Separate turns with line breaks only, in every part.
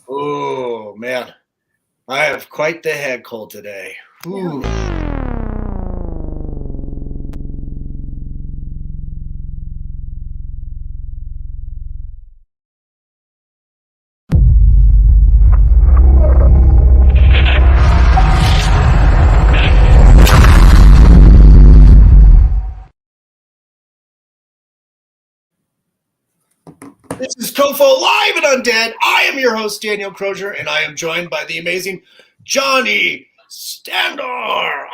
Oh, man. I have quite the head cold today. Ooh. This is COFOH Live Undead. I am your host, Daniel Crosier, and I am joined by the amazing Jonni Shandor. Ah!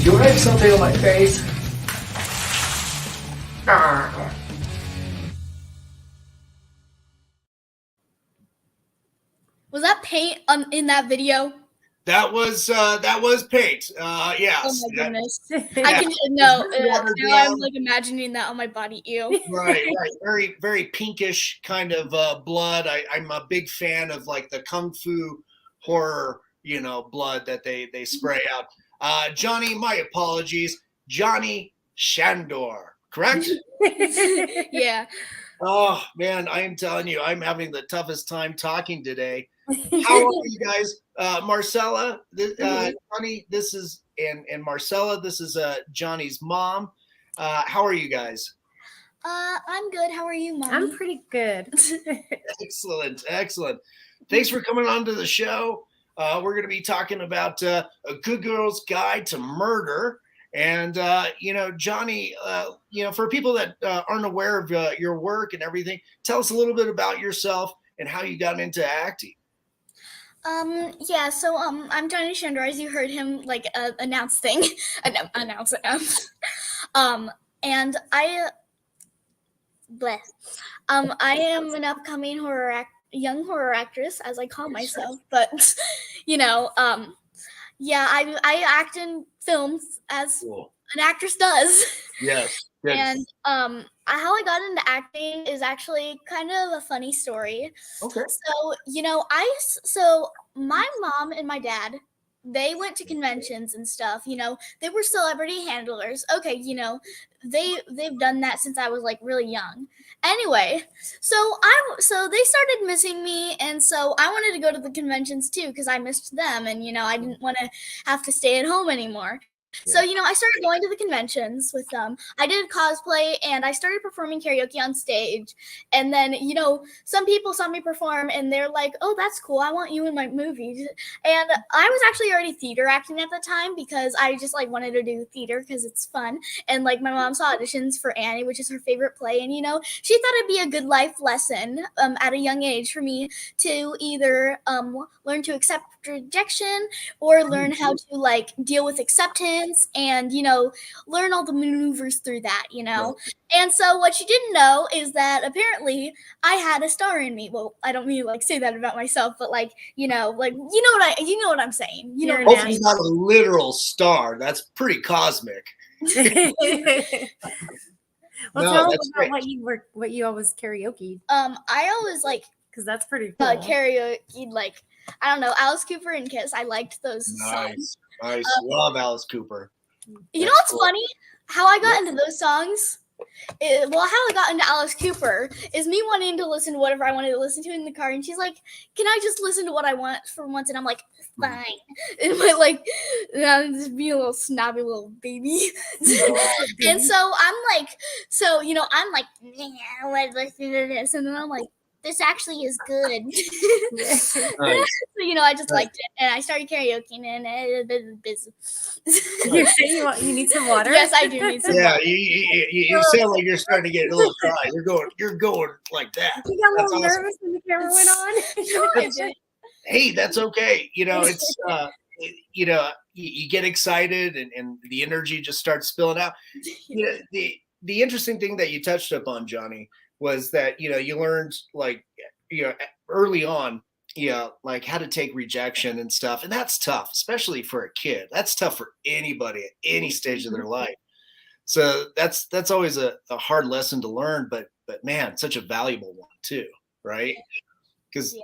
Do I have something on my face?
Was that paint in that video?
That was paint. Yes.
Oh my goodness!
Yeah.
I can no.
Watered
Now
down.
I'm like imagining that on my body. Ew.
Right. Very, very pinkish kind of blood. I'm a big fan of like the kung fu horror, blood that they spray out. Jonni, my apologies. Jonni Shandor, correct?
Yeah.
Oh man, I am telling you, I'm having the toughest time talking today. How are you guys? Marcella, Jonni, this is and Marcella, this is Johnny's mom. How are you guys?
I'm good. How are you, Mom?
I'm pretty good.
Excellent. Thanks for coming on to the show. We're going to be talking about A Good Girl's Guide to Murder. And, Jonni, for people that aren't aware of your work and everything, tell us a little bit about yourself and how you got into acting.
Yeah, so I'm Jonni Shandor, as you heard him like announce it. And I am an upcoming young horror actress, as I call myself, but yeah, I act in films as
Cool.
an actress does.
Yes. Good.
And how I got into acting is actually kind of a funny story.
Okay.
So my mom and my dad, they went to conventions and stuff. They were celebrity handlers. Okay, they've done that since I was like really young. Anyway, so they started missing me, and so I wanted to go to the conventions too because I missed them, and I didn't want to have to stay at home anymore. So, I started going to the conventions with them. I did cosplay and I started performing karaoke on stage. And then, some people saw me perform and they're like, oh, that's cool. I want you in my movies. And I was actually already theater acting at the time because I just like wanted to do theater because it's fun. And like my mom saw auditions for Annie, which is her favorite play. And, she thought it'd be a good life lesson at a young age for me to either learn to accept rejection or learn how to like deal with acceptance and learn all the maneuvers through that.
Right.
And so what you didn't know is that apparently I had a star in me. Well, I don't mean to like say that about myself, but like you know what I'm saying.
Hopefully not a literal star. That's pretty cosmic.
Well,
No,
tell
that's
us
great.
about what you always karaoke,
I always like
because that's pretty cool.
karaoke, like I don't know, Alice Cooper and Kiss. I liked those songs.
Nice. Love Alice Cooper.
You know what's funny? How I got into those songs? How I got into Alice Cooper is me wanting to listen to whatever I wanted to listen to in the car, and she's like, "Can I just listen to what I want for once?" And I'm like, "Fine." And I'm just being a little snobby little baby. And so I'm like, yeah, let's listen to this, and then I'm like, this actually is good.
Nice.
So, I just liked it, and I started karaokeing, and
You're saying you need some water?
Yes, I do need some water.
You sound like you're starting to get a little dry. You're going like that.
You got a
That's
little
awesome.
nervous when the camera went on.
No, I didn't.
Hey, that's okay. It's you get excited and the energy just starts spilling out. the interesting thing that you touched upon, Johnny, was that, you learned like, early on, like how to take rejection and stuff. And that's tough, especially for a kid. That's tough for anybody at any stage of their life. So that's always a hard lesson to learn, but man, such a valuable one too, right? Because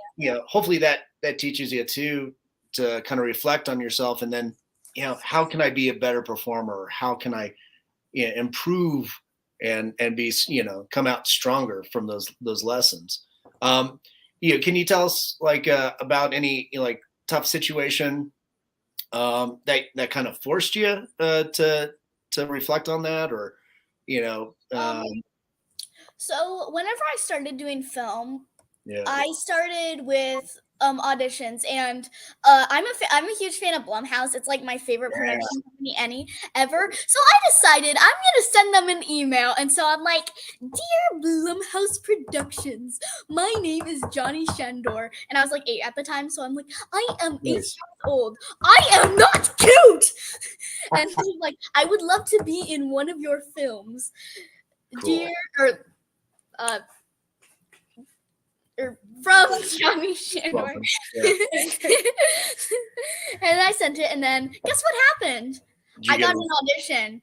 hopefully that teaches you too to kind of reflect on yourself, and then how can I be a better performer? How can I improve and be come out stronger from those lessons? Can you tell us like about any like tough situation that kind of forced you to reflect on that, or
So whenever I started doing film,
yeah.
I started with auditions, and I'm a huge fan of Blumhouse. It's like my favorite production company ever. So I decided I'm gonna send them an email, and so I'm like, "Dear Blumhouse Productions, my name is Jonni Shandor," and I was like 8 at the time. So I'm like, "I am 8 years old. I am not cute," and he's like, "I would love to be in one of your films,
Cool.
or from Jonni Shandor." And I sent it, and then guess what happened? I got an audition.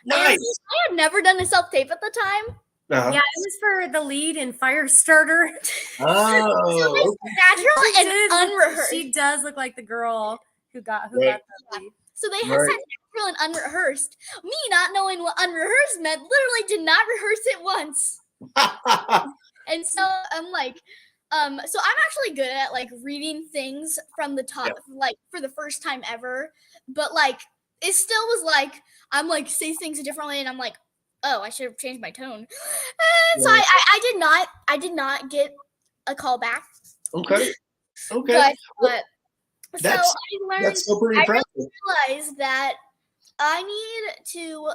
Nice.
And I had never done a self-tape at the time.
Yeah, it was for the lead in Firestarter.
Oh,
Natural and unrehearsed.
She does look like the girl who got the lead.
So they had said natural and unrehearsed. Me not knowing what unrehearsed meant, literally did not rehearse it once. And so I'm like, so I'm actually good at like reading things from the top, like for the first time ever. But like, it still was like, I'm like, say things differently, and I'm like, oh, I should have changed my tone. And so I did not get a call back.
Okay.
But so I learned,
that's so pretty impressive.
I realized that I need to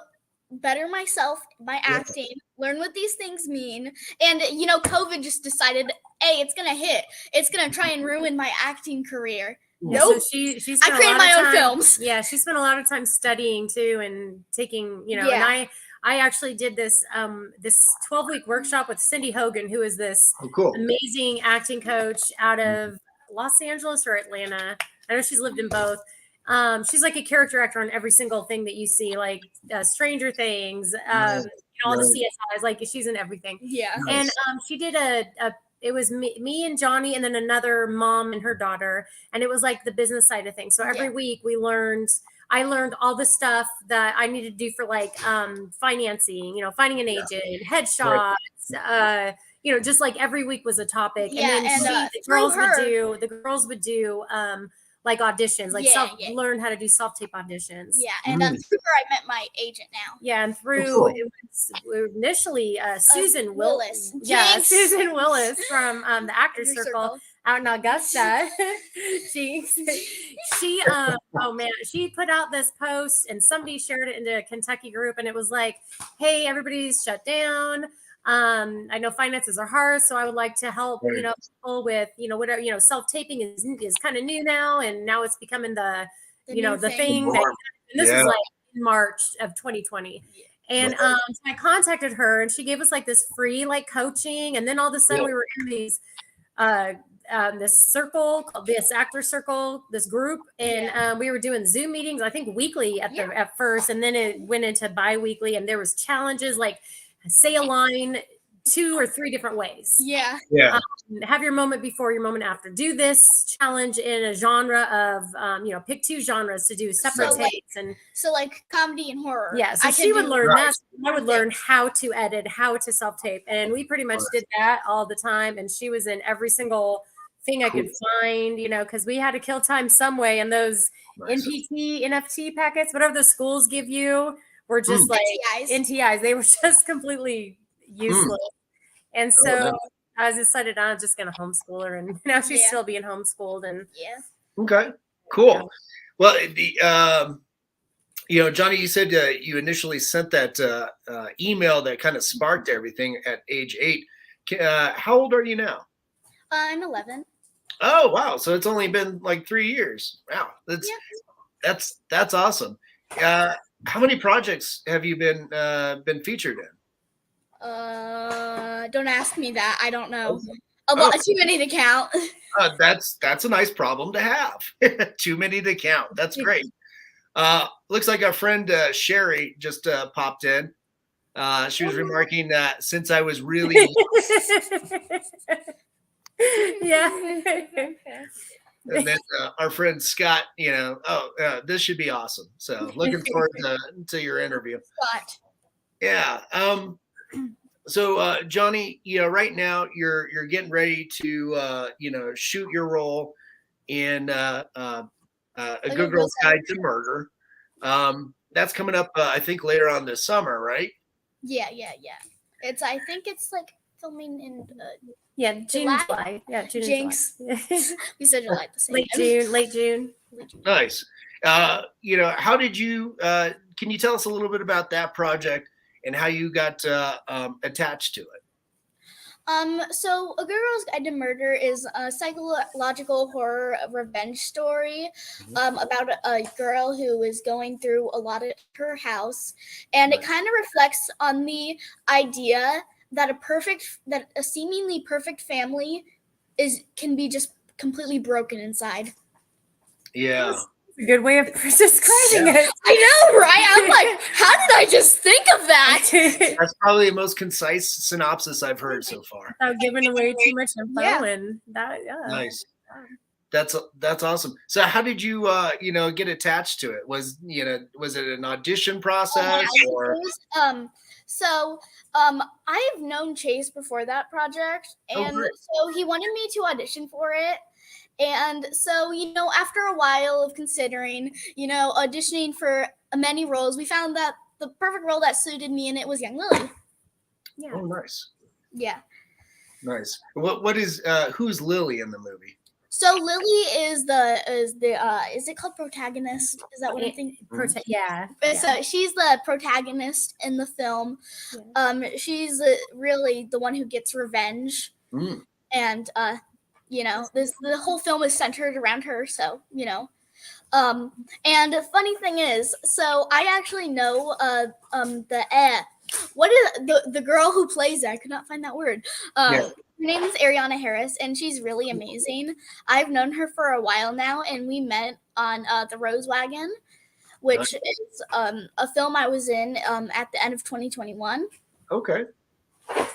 better myself by acting, learn what these things mean. And, COVID just decided, hey, it's going to hit. It's going to try and ruin my acting career.
Yeah,
Nope.
So she
I created my own films.
Yeah, she spent a lot of time studying too and taking, and I actually did this 12-week workshop with Cindy Hogan, who is this amazing acting coach out of Los Angeles or Atlanta. I know she's lived in both. She's like a character actor on every single thing that you see, like Stranger Things, all the CSIs, like she's in everything.
Yeah.
And she did it was me and Johnny, and then another mom and her daughter. And it was like the business side of things. So every week I learned all the stuff that I needed to do for like financing, finding an agent, headshots, just like every week was a topic.
Yeah,
and then the girls would do like auditions, like learn how to do self-tape auditions.
Yeah, and through her I met my agent now.
Yeah, and through it was initially Susan Willis. Yeah, Susan Willis from the Actors Circle out in Augusta. she she put out this post, and somebody shared it into a Kentucky group, and it was like, hey, everybody's shut down. I know finances are hard, so I would like to help, people with, whatever, self-taping is kind of new now. And now it's becoming the thing that, and this was like in March of 2020. And so I contacted her, and she gave us like this free like coaching. And then all of a sudden we were in these, this circle, this actor circle, this group. And we were doing Zoom meetings, I think weekly at first. And then it went into bi-weekly, and there was challenges like, say a line 2 or 3 different ways.
Yeah.
Have your moment before, your moment after. Do this challenge in a genre of, pick 2 genres to do separate takes. And
so like comedy and horror.
Yeah. So she would learn that. I would learn how to edit, how to self-tape. And we pretty much did that all the time. And she was in every single thing I could find, because we had to kill time some way. And those NPT, NFT packets, whatever the schools give you, were just like NTIs. They were just completely useless. And so I decided I'm just going to homeschool her, and now she's still being homeschooled. And
okay, cool. Well, the Johnny, you said you initially sent that email that kind of sparked everything at age 8. How old are you now?
I'm 11.
Oh wow! So it's only been like 3 years. Wow, that's awesome. How many projects have you been featured in?
Don't ask me that. I don't know.
Okay.
A lot, too many to count.
That's a nice problem to have. Too many to count. That's great. Looks like our friend Sherry just popped in. She was remarking that since I was really
Yeah.
and then our friend Scott, this should be awesome. So looking forward to your interview.
Scott.
Yeah. So Jonni, right now you're getting ready to shoot your role in A Good Girl's Guide to Murder. That's coming up, I think, later on this summer, right?
Yeah. I think it's like filming in
June, July. Yeah, June.
Jinx. We said July the same.
Late June.
Nice. How did you? Can you tell us a little bit about that project and how you got attached to it?
So A Good Girl's Guide to Murder is a psychological horror revenge story about a girl who is going through a lot at her house, and it kind of reflects on the idea that a seemingly perfect family can be just completely broken inside.
Yeah.
A good way of describing it.
I know, right? I'm like, how did I just think of that?
That's probably the most concise synopsis I've heard so far.
Without giving away too much info, and that,
Nice. That's awesome. So how did you get attached to it? Was it an audition process or?
I've known Chase before that project, and so he wanted me to audition for it. And so, after a while of considering, auditioning for many roles, we found that the perfect role that suited me, and it was young Lily.
Yeah.
Oh, nice.
Yeah.
Nice. What is who's Lily in the movie?
So Lily is is it called protagonist? Is that what I think?
Yeah.
So she's the protagonist in the film. Yeah. She's really the one who gets revenge, and the whole film is centered around her. So and the funny thing is, so I actually know what is the girl who plays it? I could not find that word. Her name is Ariana Harris, and she's really amazing. I've known her for a while now, and we met on The Rose Wagon, which is a film I was in at the end of 2021.
Okay.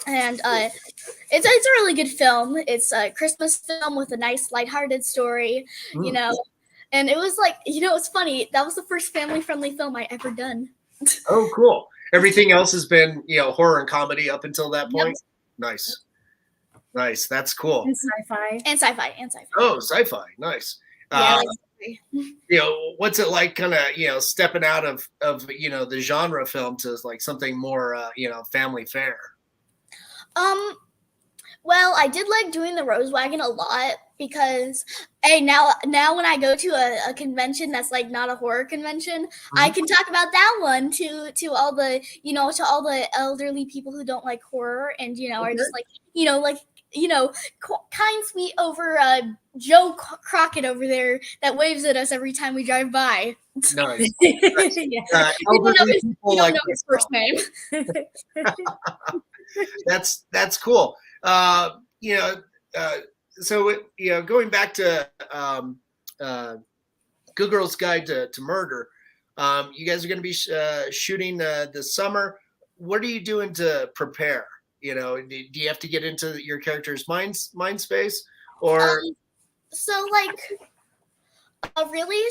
And it's a really good film. It's a Christmas film with a nice lighthearted story, And it was like, it's funny. That was the first family-friendly film I ever done.
Oh, cool. Everything else has been, horror and comedy up until that point. Yep. Nice. That's cool.
And sci-fi.
Oh, sci-fi. Nice. What's it like kind of, stepping out of the genre film to like something more, family fare?
Well, I did like doing the Rose Wagon a lot because now when I go to a convention that's like not a horror convention, I can talk about that one to all the to all the elderly people who don't like horror and are just like kind sweet over Joe Crockett over there that waves at us every time we drive by.
Nice.
You don't know his first name.
That's cool. So going back to Good Girl's Guide to Murder, you guys are going to be shooting this summer. What are you doing to prepare? Do you have to get into your character's mind space, or?
Really?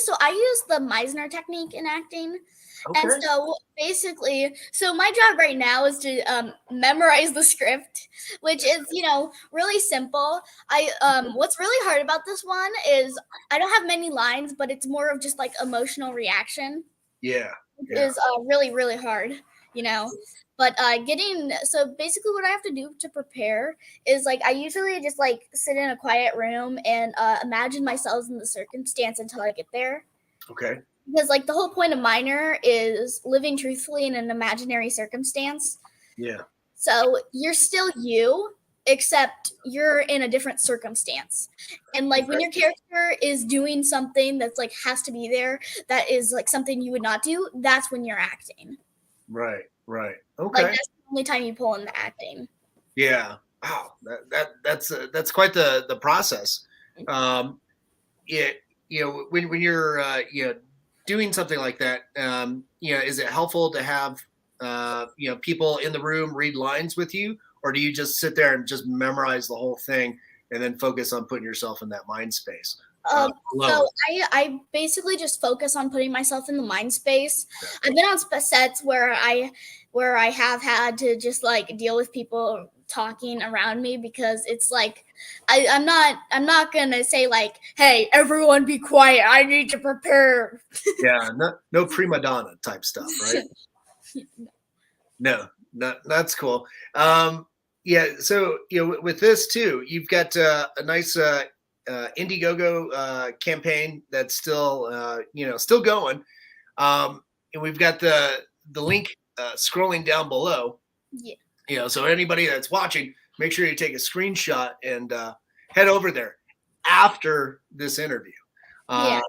So I use the Meisner technique in acting. Okay. And so basically, my job right now is to memorize the script, which is, really simple. What's really hard about this one is I don't have many lines, but it's more of just like emotional reaction.
Yeah.
It is really, really hard, But so basically what I have to do to prepare is like I usually just like sit in a quiet room and imagine myself in the circumstance until I get there.
Okay.
Because like the whole point of Minor is living truthfully in an imaginary circumstance.
Yeah.
So you're still you, except you're in a different circumstance. And like when your character is doing something that's like has to be there, that is like something you would not do, that's when you're acting.
Right. Okay.
Like that's only time you pull in the acting.
Yeah. Wow. That's quite the process. Yeah. When you're doing something like that, is it helpful to have people in the room read lines with you, or do you just sit there and just memorize the whole thing and then focus on putting yourself in that mind space?
So I basically just focus on putting myself in the mind space. I've been on sets where I have had to just like deal with people talking around me, because it's like I'm not gonna say like, hey, everyone be quiet, I need to prepare.
Yeah, no prima donna type stuff, right? No, that's cool. Yeah, so with this too, you've got a nice Indiegogo campaign that's still still going, and we've got the link scrolling down below.
Yeah.
So anybody that's watching, make sure you take a screenshot and head over there after this interview.
Yeah,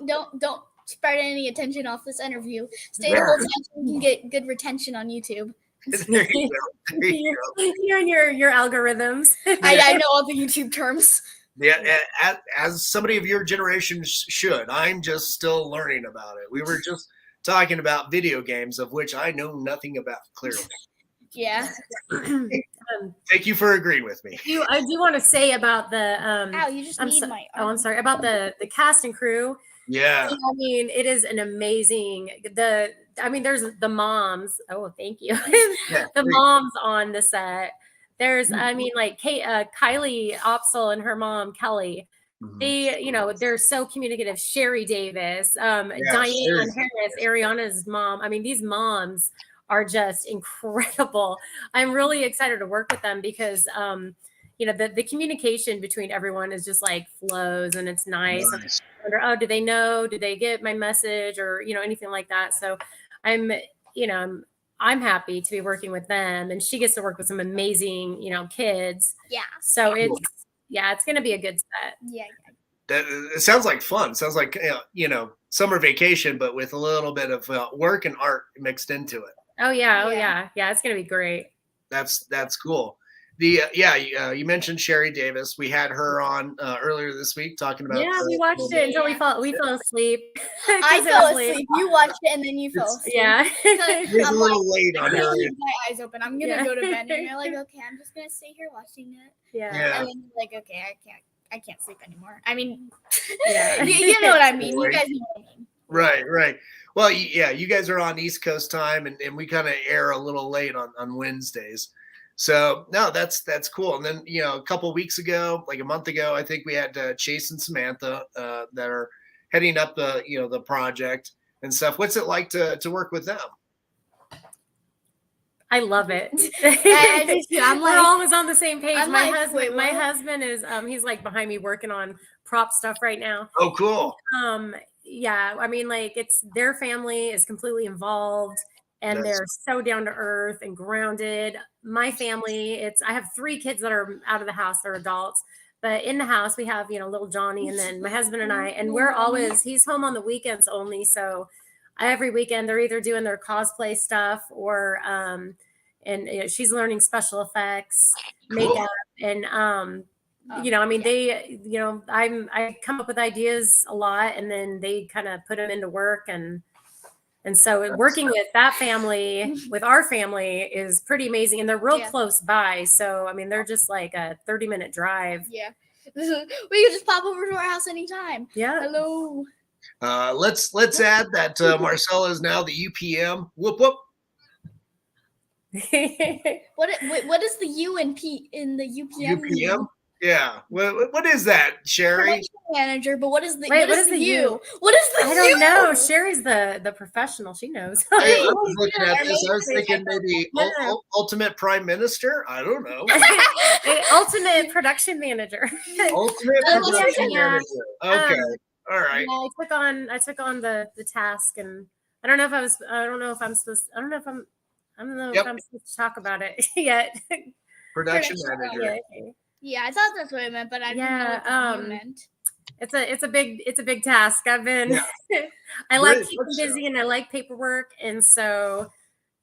don't spread any attention off this interview. Stay the whole time so you can get good retention on YouTube.
There you go. There you go.
You're in your algorithms.
I know all the YouTube terms.
Yeah, as somebody of your generation should. I'm just still learning about it. We were just talking about video games, of which I know nothing about, clearly.
Yeah.
Thank you for agreeing with me.
I do want to say about the
Ow, you just need my arm.
I'm sorry, about the cast and crew.
Yeah.
I mean, it is an amazing there's the moms. Oh, thank you. The moms on the set. There's like Kylie Opsel and her mom Kelly. They, they're so communicative. Sherry Davis, Diane Harris, Ariana's mom. I mean, these moms are just incredible. I'm really excited to work with them because the communication between everyone is just like flows, and it's nice. And I wonder, oh, do they know? Do they get my message, or anything like that? So I'm happy to be working with them, and she gets to work with some amazing kids.
Yeah.
So it's going to be a good set.
Yeah.
It sounds like fun. It sounds like summer vacation, but with a little bit of work and art mixed into it.
Oh yeah. It's going to be great.
That's cool. You mentioned Sherry Davis. We had her on earlier this week talking about.
Yeah, we watched it until we fell asleep.
I fell asleep. You watched it and then you fell asleep.
Yeah.
It's a little late on her.
Keep my eyes open. I'm gonna go to bed, and you're like, okay, I'm just gonna stay here watching it.
Yeah.
And then you're like, okay, I can't sleep anymore. I mean, you know what I mean. You guys know what I mean.
Right. Well, you guys are on East Coast time, and we kind of air a little late on Wednesdays. So no, that's cool. And then a couple of weeks ago, like a month ago, I think we had Chase and Samantha that are heading up the project and stuff. What's it like to work with them?
I love it. We're always on the same page. My husband is he's like behind me working on prop stuff right now.
Oh, cool.
Yeah, I mean, like, it's their family is completely involved, and they're so down to earth and grounded. My family, I have 3 kids that are out of the house, they're adults, but in the house we have little Johnny, and then my husband and I, and he's home on the weekends only. So every weekend they're either doing their cosplay stuff or and she's learning special effects, makeup, and I come up with ideas a lot, and then they kind of put them into work, and so working with that family, with our family, is pretty amazing, and they're real close by. So I mean, they're just like a 30-minute drive.
Yeah, we can just pop over to our house anytime.
Yeah.
Hello.
Let's add that Marcella is now the UPM. Whoop whoop.
What is the U and P in the UPM?
UPM? Yeah. What is that, Sherry?
Production manager, but what is the
Wait,
what is the U? What is the U?
I don't know. Sherry's the professional. She knows.
I was looking at this. I was thinking maybe ultimate prime minister. I don't know.
Ultimate production manager.
Ultimate production manager. Okay. All right.
Yeah, I took on the task, and I don't know if I'm supposed to talk about it yet.
Production manager.
Yeah, I thought that's what it meant, but I didn't know what it meant.
It's a big task. I've been I like keeping busy, and I like paperwork, and so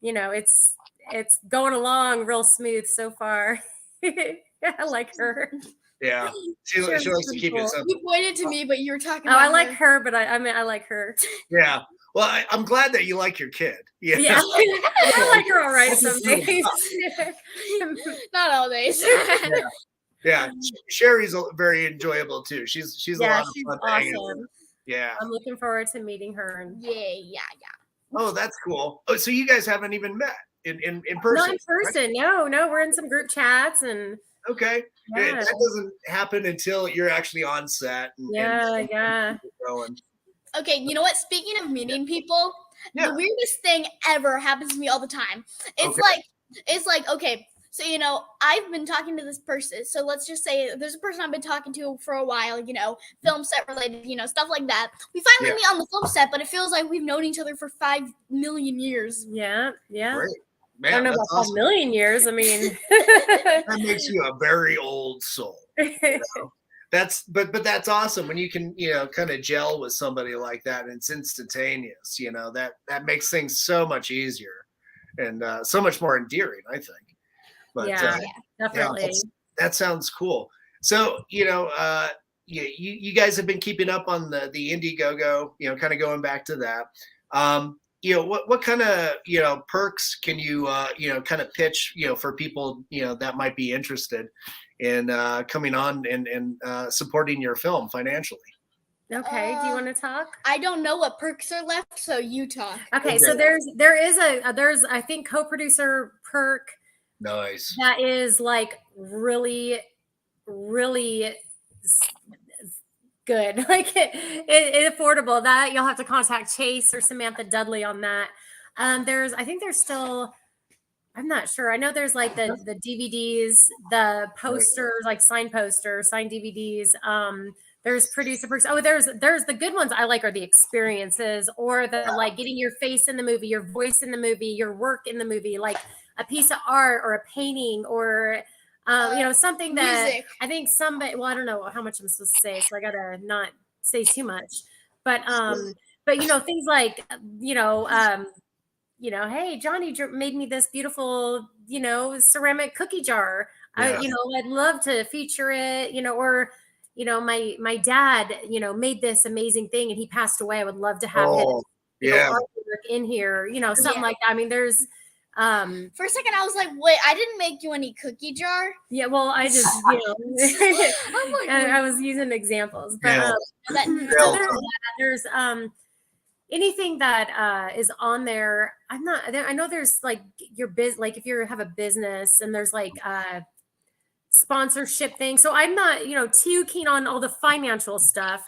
it's it's going along real smooth so far. I like her.
Yeah, she likes to keep it simple.
You pointed to me, but you were talking.
Oh, I like her, but I mean, I like her.
Yeah. Well, I'm glad that you like your kid. Yeah.
I like her all right some days.
Not all days.
Yeah. Sherry's very enjoyable too. She's a lot of
she's
fun to hang with.
awesome.
Yeah.
I'm looking forward to meeting her. And
Yeah.
Oh, that's cool. Oh, so you guys haven't even met in person?
Not in person. Right? No, we're in some group chats and.
Okay. Yeah. That doesn't happen until you're actually on set.
Yeah.
Okay, you know what? Speaking of meeting people, the weirdest thing ever happens to me all the time. It's like, okay, so, you know, I've been talking to this person. So let's just say there's a person I've been talking to for a while, you know, film set related, you know, stuff like that. We finally meet on the film set, but it feels like we've known each other for 5 million years.
Yeah.
Great. Man,
I don't know about awesome. 5 million years. I mean,
that makes you a very old soul. You know? But that's awesome when you can, you know, kind of gel with somebody like that and it's instantaneous, you know, that makes things so much easier and so much more endearing, I think. But
definitely.
That sounds cool. So, you know, you guys have been keeping up on the Indiegogo, you know, kind of going back to that. You know, what kind of, you know, perks can you, you know, kind of pitch, you know, for people, you know, that might be interested in coming on and supporting your film financially?
Okay. Do you want to talk?
I don't know what perks are left, so you talk.
Okay. So there's I think co-producer perk.
Nice.
That is like really, really good. Like it affordable. That you'll have to contact Chase or Samantha Dudley on that. I think there's still. I'm not sure. I know there's like the DVDs, the posters, like signed posters, signed DVDs. There's producer perks. Oh, there's the good ones I like are the experiences or the like getting your face in the movie, your voice in the movie, your work in the movie, like a piece of art or a painting or you know, something that music. I think somebody, well, I don't know how much I'm supposed to say, so I gotta not say too much. But you know, things like you know, hey, Johnny made me this beautiful, you know, ceramic cookie jar. You know, I'd love to feature it, you know, or, you know, my dad, you know, made this amazing thing and he passed away. I would love to have his artwork in here, you know, something like that. I mean, there's
for a second I was like, wait, I didn't make you any cookie jar.
Yeah, well, I just, you know, I was using examples, but there's anything that is on there. I know there's like your biz, like if you have a business and there's like sponsorship thing. So I'm not, you know, too keen on all the financial stuff,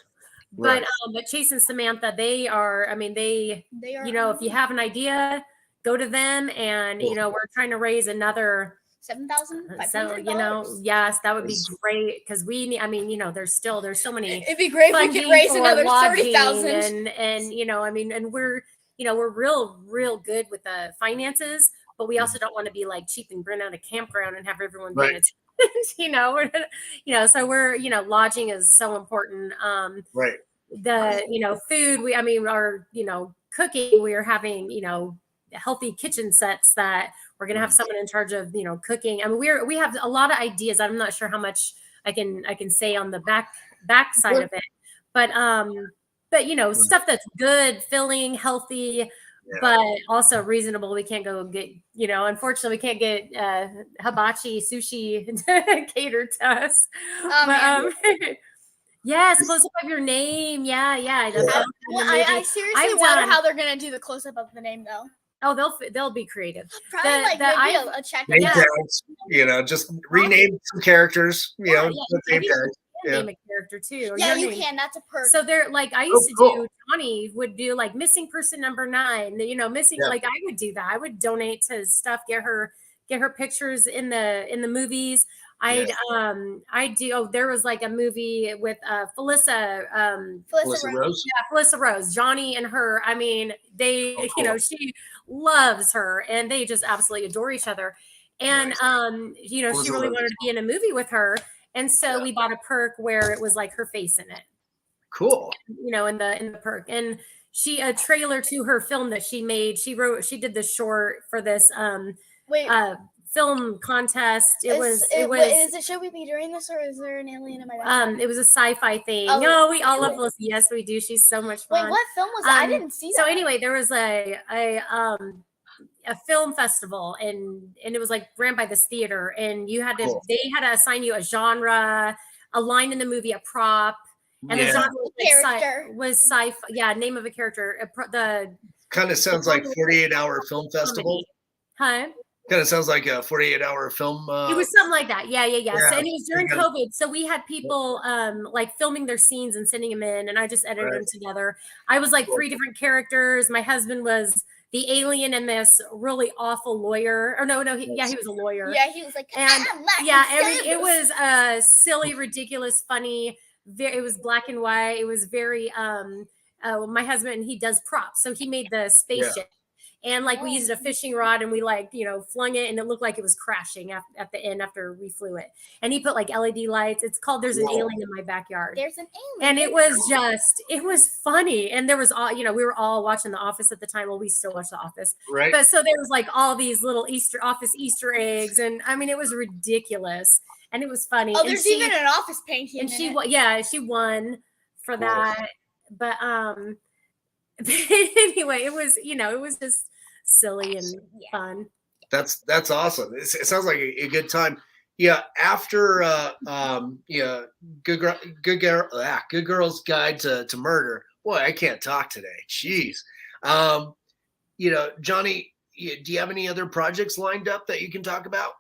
but Chase and Samantha, they are, I mean, they are, you know, if you have an idea, go to them and, you know, we're trying to raise another
$7,500.
So, you know, yes, that would be great because we need, I mean, you know, there's so many.
It'd be great if we could raise another 30,000.
And, you know, I mean, and we're real good with the finances, but we also don't want to be like cheap and rent out a campground and have everyone doing it. You know, so we're, you know, lodging is so important. The, you know, food, our, you know, cooking, we are having, you know, healthy kitchen sets that we're going to have someone in charge of, you know, cooking. I mean, we have a lot of ideas. I'm not sure how much I can say on the back side of it, but you know, stuff that's good, filling, healty, but also reasonable. We can't go get, you know, unfortunately we can't get hibachi sushi catered to us. Yes, close up of your name. Yeah.
I seriously wonder how they're gonna do the close up of the name though.
Oh, they'll be creative.
Probably maybe a check.
You know, just rename some characters. You know,
name a character too.
Yeah, you can. That's a perk.
So they're like, I used to do. Johnny would do like missing person number 9. You know, missing. Like I would do that. I would donate to stuff. Get her pictures in the movies. I do. Oh, there was like a movie with Felissa
Rose.
Yeah, Felissa Rose. Johnny and her. I mean, they. You know, she loves her, and they just absolutely adore each other. And you know, she really wanted to be in a movie with her, and so we bought a perk where it was like her face in it.
Cool.
You know, in the perk, and a trailer to her film that she made. She did the short for this
Wait,
film contest.
Is it should we be doing this, or is there an alien in my background?
It was a sci-fi thing.
Oh,
No, we all love Felicity. Yes, we do. She's so much fun.
Wait, what film was that? I didn't see that.
So anyway, there was a film festival, and it was like ran by this theater, and you had to they had to assign you a genre, a line in the movie, a prop, and the genre was sci-fi. Yeah, name of a character. The
kind of sounds like 48-hour film festival.
Huh?
Kind of sounds like a 48-hour film.
It was something like that. Yeah. So, and it was during COVID. So we had people like filming their scenes and sending them in, and I just edited them together. I was like 3 different characters. My husband was the alien and this really awful lawyer. Or no, he was a lawyer.
Yeah, he was like,
and it was silly, ridiculous, funny. It was black and white. It was very my husband, he does props, so he made the spaceship. And like we used a fishing rod, and we like, flung it, and it looked like it was crashing at the end after we flew it. And he put like LED lights. It's called There's an Alien in My Backyard.
There's an alien.
And it was funny. And there was all, we were all watching The Office at the time. Well, we still watch The Office.
Right.
But so there was like all these little Office Easter eggs. And I mean, it was ridiculous. And it was funny.
Oh, there's even an office painting.
And she won for that. But anyway, it was, it was just silly and fun.
That's awesome. It sounds like a good time. Yeah. After Good Girl's Guide to Murder. Boy, I can't talk today. Jeez. Jonni, do you have any other projects lined up that you can talk about?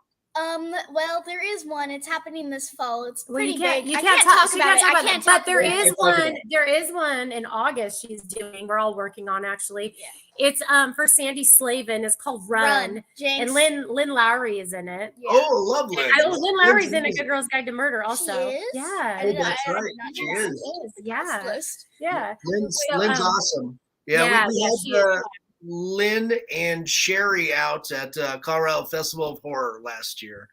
Well, there is one. It's happening this fall. It's pretty big.
You can't talk about it. But there is one. There is one in August she's doing. We're all working on actually. Yeah. It's for Sandy Slavin. It's called Run. And Lynn Lowry is in it.
Yeah. Oh, love Lynn.
Lynn Lowry's in A Good Girl's Guide to Murder also.
She is?
Yeah.
Oh, that's right. She is.
Yeah.
Yeah. Lynn's awesome. Yeah. We had Lynn and Sherry out at Colorado Festival of Horror last year.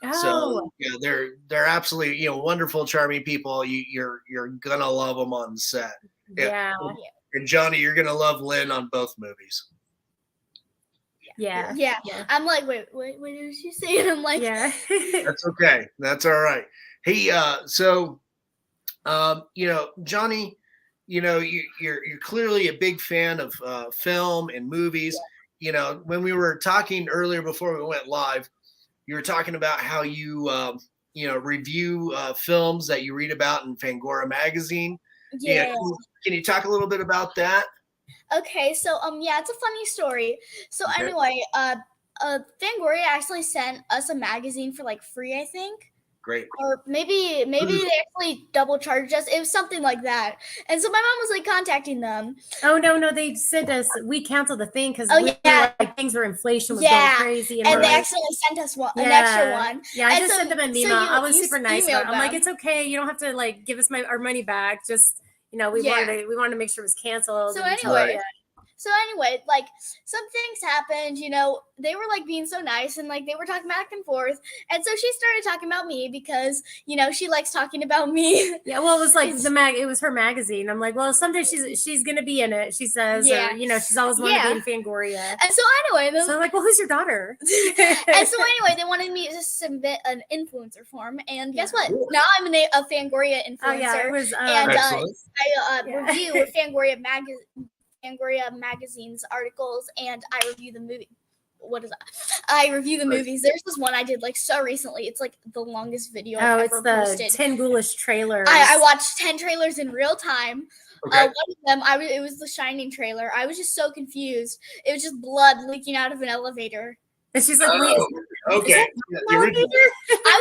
Oh.
So they're absolutely wonderful, charming people. You're gonna love them on the set.
Yeah.
And Jonni, you're gonna love Lynn on both movies.
Yeah.
I'm like, wait, what did she say? And I'm like,
yeah.
That's okay. That's all right. Hey, Jonni, you're clearly a big fan of film and movies. Yeah. When we were talking earlier before we went live, you were talking about how you review films that you read about in Fangoria magazine.
Yeah.
Can you talk a little bit about that?
Okay, so it's a funny story. So anyway, Fangoria actually sent us a magazine for like free, I think.
Great.
Or maybe they actually double charged us. It was something like that. And so my mom was like contacting them.
Oh no, they sent us. We canceled the thing because things were inflation was going crazy, and
they actually sent us an extra one.
Yeah, I just sent them an email. I was super nice. I'm like, it's okay. You don't have to like give us our money back. Just we wanted to make sure it was canceled.
So anyway, like some things happened, they were like being so nice and like they were talking back and forth. And so she started talking about me because, she likes talking about me.
Yeah, well, it was like it was her magazine. I'm like, well, someday she's going to be in it, she says.
Yeah.
Or, she's always wanted to be in Fangoria.
And so anyway.
So I'm like, well, who's your daughter?
And so anyway, they wanted me to submit an influencer form. And guess what? Now I'm a Fangoria influencer.
Oh, yeah, it was,
and I review Fangoria magazine's articles, and I review the movie. What is that? I review the movies. There's this one I did like so recently. It's like the longest video I've ever posted.
It's the 10 ghoulish trailers.
I watched 10 trailers in real time.
Okay.
One of them, it was the Shining trailer. I was just so confused. It was just blood leaking out of an elevator.
And she's like,
okay.
I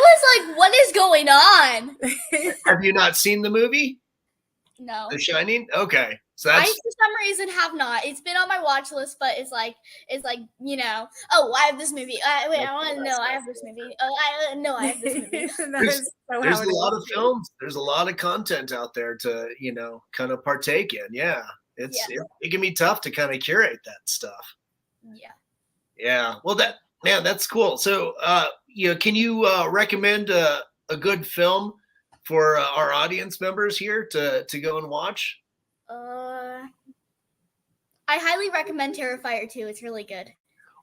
was like, what is going on?
Have you not seen the movie?
No.
The Shining? Okay. So that's...
I, for some reason, have not. It's been on my watch list, but it's like, oh, I have this movie. I want to know. I have this movie. I have this movie.
There's a lot of films. There's a lot of content out there to, kind of partake in. Yeah. It can be tough to kind of curate that stuff.
Yeah.
Yeah. Well, that's cool. So, can you recommend a good film for our audience members here to go and watch?
I highly recommend Terrifier 2. It's really good.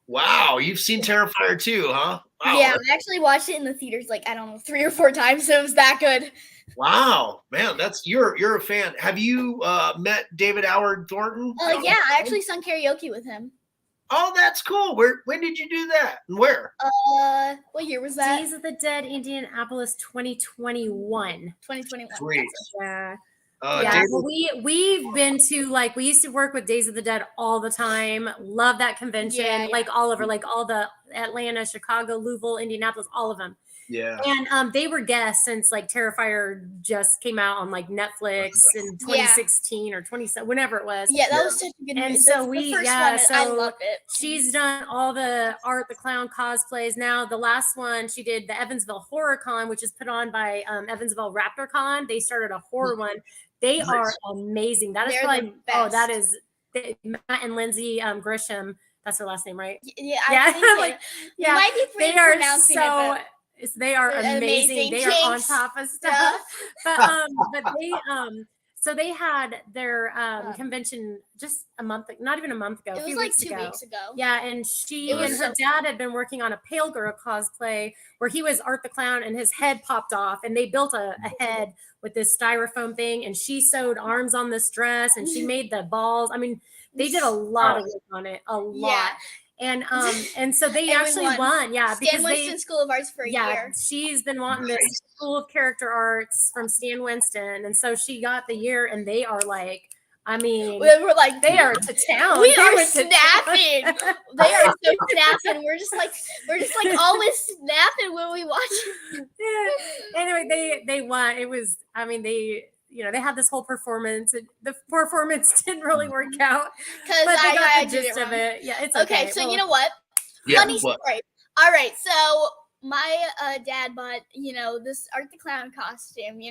Wow, you've seen Terrifier too, huh? Wow.
Yeah, I actually watched it in the theaters like I don't know 3 or 4 times. So it was that good.
Wow, man, you're a fan. Have you met David Howard Thornton?
Yeah, I actually sung karaoke with him.
Oh, that's cool. When did you do that? And where?
What year was that?
Days of the Dead, Indianapolis, 2021.
2021.
Sweet.
Yeah.
Yeah.
Well, we've been to like we used to work with Days of the Dead all the time. Love that convention,
Yeah,
like all over, like all the Atlanta, Chicago, Louisville, Indianapolis, all of them.
Yeah.
And they were guests since like Terrifier just came out on like Netflix in 2016 or 27, whenever it was.
Yeah, that was such a good
And
movie.
so
I love it.
She's done all the Art the Clown cosplays. Now the last one she did, the Evansville Horror Con, which is put on by Evansville Raptor Con. They started a horror one. They are amazing. That is probably that is Matt and Lindsay Grisham. That's her last name, right?
Yeah, I think
like,
you might be
they are
pronouncing
so.
it,
They are amazing. They are on top of stuff. But they so they had their convention just not even a month ago.
It was like 2 weeks ago.
Yeah, and she and her dad had been working on a Pale Girl cosplay where he was Art the Clown and his head popped off, and they built a head with this styrofoam thing, and she sewed arms on this dress, and she made the balls. I mean, they did a lot of work on it, a lot.
Yeah.
And so they actually won. Yeah,
Stan Winston School of Arts for a year.
She's been wanting this School of Character Arts from Stan Winston, and so she got the year. And they are like, I mean,
we're like,
they are to town.
We are snapping. They are so snapping. We're just like always snapping when we watch.
Yeah. Anyway, they won. It was. I mean, they had this whole performance. The performance didn't really work out
because
I got the gist
it
of it. Yeah, it's
okay. So you know what?
Yeah,
funny story. All right, so my dad bought this Art the Clown costume,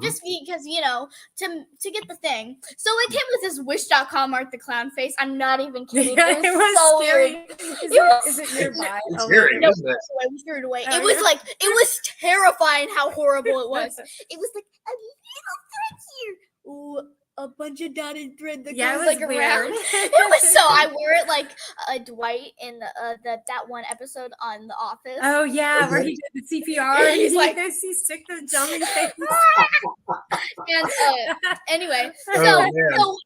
just because to get the thing. So it came with this Wish.com Art the Clown face. I'm not even kidding.
Yeah,
it was so
scary.
weird.
Is it nearby?
It's scary,
No,
isn't it?
we threw it away. It was terrifying how horrible it was. It was like a little thread here. Ooh, a bunch of dotted thread that goes like around. It was so. I wore it like Dwight in that one episode on The Office.
Oh yeah, where he did the CPR.
He's like,
he stick the dummy face.
And anyway, so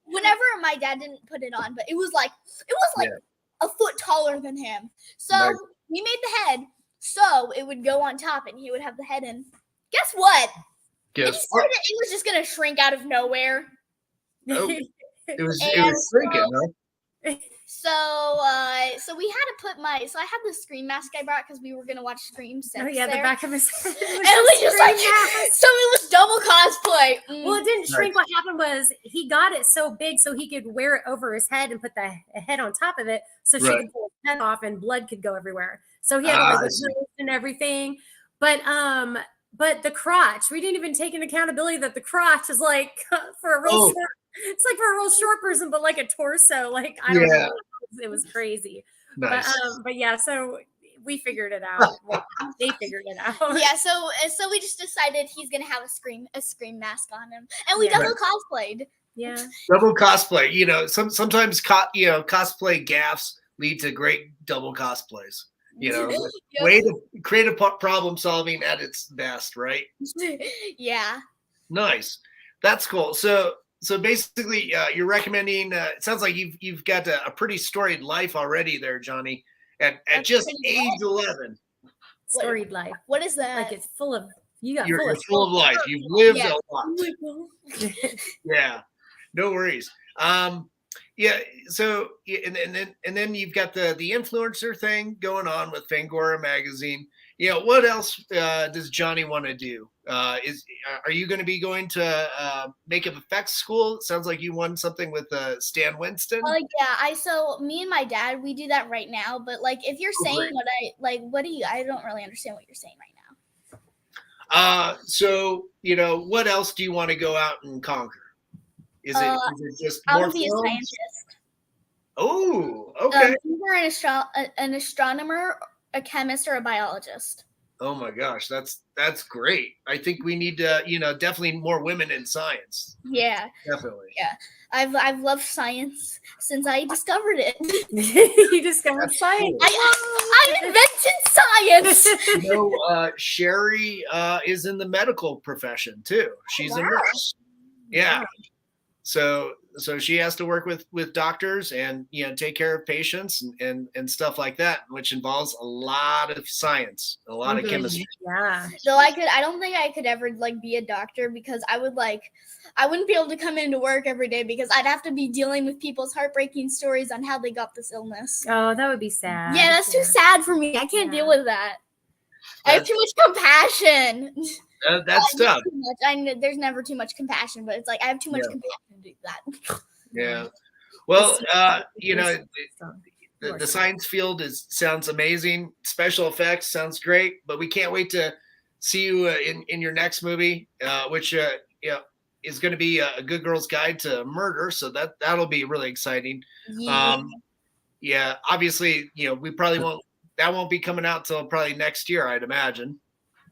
whenever my dad didn't put it on, but it was like a foot taller than him. So we made the head so it would go on top, and he would have the head in. Guess what? It was just gonna shrink out of nowhere.
Oh, it was shrinking, huh?
So we had to put I had the Scream mask I brought because we were gonna watch Scream 6.
Oh yeah, the back of his head.
And we just like so it was double cosplay.
Well, it didn't shrink. What happened was he got it so big so he could wear it over his head and put the head on top of it, so she could pull his head off and blood could go everywhere. So he had like the and everything, but the crotch, we didn't even take into accountability that the crotch is like for a real short. It's like for a real short person, but like a torso. Like I don't know. It was crazy.
Nice.
But yeah, so we figured it out. They figured it out.
Yeah, so we just decided he's gonna have a scream mask on him, and we double cosplayed.
Yeah,
double cosplay. Sometimes cosplay gaffes lead to great double cosplays. Way to creative problem solving at its best, right?
Yeah.
Nice. That's cool. So basically, you're recommending. It sounds like you've got a pretty storied life already, there, Jonni. At just age 11.
Storied life.
What is that?
Like it's full of
You're full of life. You've lived a lot. Yeah. No worries. Yeah. So and then you've got the influencer thing going on with Fangora magazine. What else does Jonni want to do? Are you going to be going to makeup effects school? It sounds like you won something with Stan Winston.
Yeah. So me and my dad, we do that right now. But like, if you're saying I don't really understand what you're saying right now.
So what else do you want to go out and conquer? Is it just more?
I'll be a scientist.
Oh, okay.
Either an astronomer, a chemist, or a biologist.
Oh my gosh, that's great. I think we need to, definitely more women in science.
Yeah.
Definitely.
Yeah. I've loved science since I discovered it.
You discovered
That's
science.
cool.
I invented science.
Sherry is in the medical profession too. She's a
Wow.
nurse. Yeah.
Wow.
So she has to work with doctors and take care of patients and stuff like that, which involves a lot of science, a lot of chemistry.
Yeah.
So I don't think I could ever like be a doctor because I wouldn't be able to come into work every day because I'd have to be dealing with people's heartbreaking stories on how they got this illness.
Oh, that would be sad.
Yeah, that's too sad for me. I can't deal with that. I have too much compassion.
That's tough.
Too much. I know there's never too much compassion, but it's like I have too much compassion to do that.
Yeah. Well, the science field sounds amazing. Special effects sounds great, but we can't wait to see you in your next movie, which is going to be a Good Girl's Guide to Murder. So that'll be really exciting.
Yeah.
Obviously, we probably won't be coming out till probably next year, I'd imagine.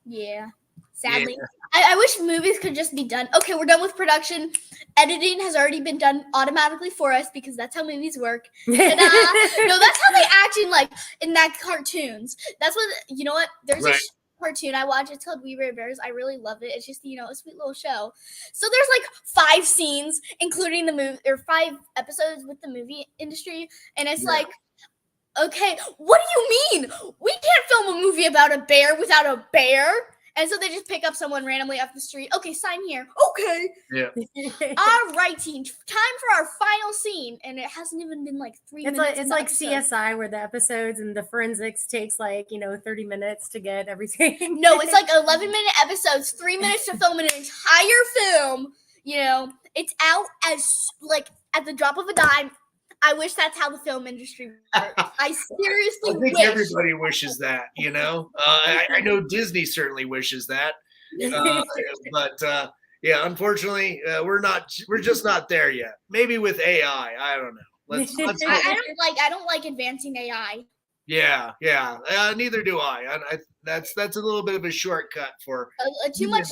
Yeah. Sadly. I wish movies could just be done. Okay, we're done with production. Editing has already been done automatically for us because that's how movies work. And, no, that's how they act in like in that cartoons. That's what you know. What there's a cartoon I watch. It's called We Rare Bears. I really love it. It's just a sweet little show. So there's like 5 scenes, including the movie, or 5 episodes with the movie industry, and it's like. Okay, what do you mean? We can't film a movie about a bear without a bear. And so they just pick up someone randomly off the street. Okay, sign here. Okay.
Yeah.
All right, team. Time for our final scene. And it hasn't even been like 3 minutes.
It's like CSI where the episodes and the forensics takes like, 30 minutes to get everything.
No, it's like 11-minute episodes, 3 minutes to film an entire film. It's out as like at the drop of a dime. I wish that's how the film industry works. I seriously
I think everybody wishes that, I know Disney certainly wishes that. But unfortunately, we're just not there yet. Maybe with AI, I don't know. Let's
I don't like advancing AI.
Yeah. Neither do I. That's a little bit of a shortcut for
too much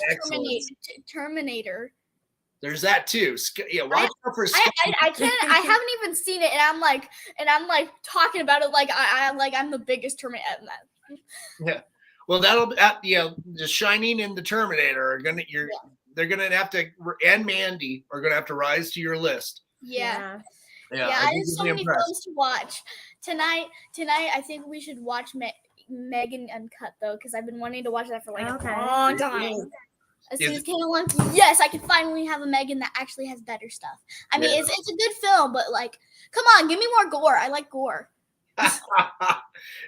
Terminator.
There's that too. Yeah, watch out for.
I can't. I haven't even seen it, and I'm like talking about it like I'm the biggest Terminator.
Yeah. Well, that'll the Shining and the Terminator are gonna. They're gonna have to, and Mandy are gonna have to rise to your list.
Yeah. There's so many films to watch tonight. I think we should watch Megan Uncut though, because I've been wanting to watch that for like a long time. As soon as yes, I can finally have a Megan that actually has better stuff. I mean, it's a good film, but like, come on, give me more gore. I like gore.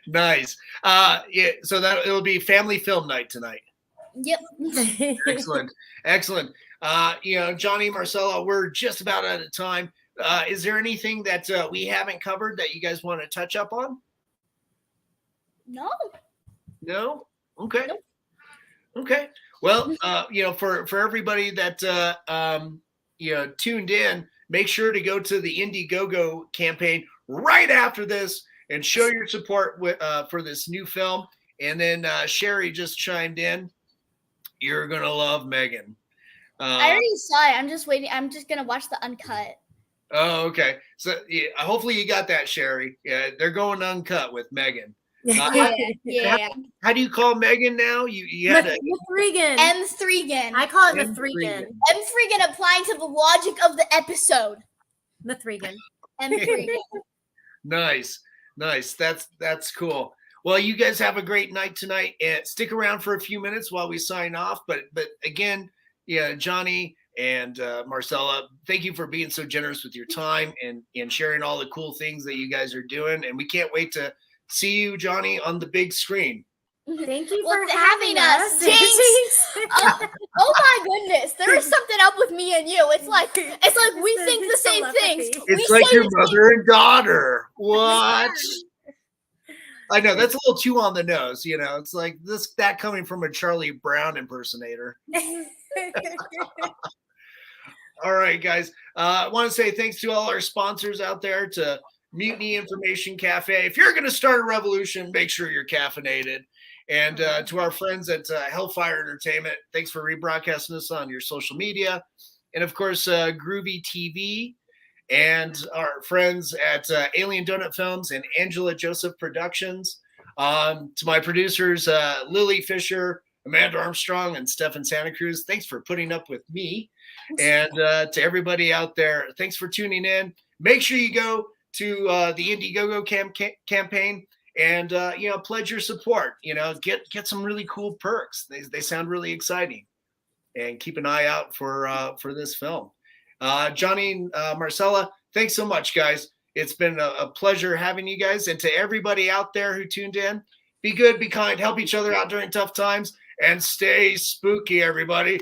Nice. So that it'll be family film night tonight.
Yep.
Excellent. Jonni, Marcella, we're just about out of time. Is there anything that we haven't covered that you guys want to touch up on? No? Okay.
Nope.
Okay. Well, for everybody that tuned in, make sure to go to the Indiegogo campaign right after this and show your support for this new film. And then Sherry just chimed in. You're gonna love Megan.
I already saw it. I'm just waiting. I'm just gonna watch the uncut.
Oh, okay. So hopefully you got that, Sherry. Yeah, they're going uncut with Megan.
Yeah.
How do you call Megan now? You had a
M3gan.
I call it M3gan.
M3gan applying to the logic of the episode.
M3gan.
M3gan.
Nice. That's cool. Well, you guys have a great night tonight. Stick around for a few minutes while we sign off. But again, Jonni and Marcella, thank you for being so generous with your time and sharing all the cool things that you guys are doing. And we can't wait to see you, Jonni, on the big screen.
Thank you for having us.
Oh my goodness, there is something up with me and you. It's like we think the same things.
It's like your mother and daughter. What? I know that's a little too on the nose. It's like that coming from a Charlie Brown impersonator. All right, guys. I want to say thanks to all our sponsors out there, to Mutiny Information Cafe. If you're going to start a revolution, make sure you're caffeinated. And to our friends at Hellfire Entertainment, thanks for rebroadcasting this on your social media. And of course, Groovy TV and our friends at Alien Donut Films and Angela Joseph Productions. To my producers, Lily Fisher, Amanda Armstrong, and Stefan Santa Cruz, thanks for putting up with me. And to everybody out there, thanks for tuning in. Make sure you go to the Indiegogo campaign and pledge your support. Get some really cool perks. They sound really exciting. And keep an eye out for this film. Jonni, Marcella, thanks so much, guys. It's been a pleasure having you guys. And to everybody out there who tuned in, be good, be kind, help each other out during tough times, and stay spooky, everybody.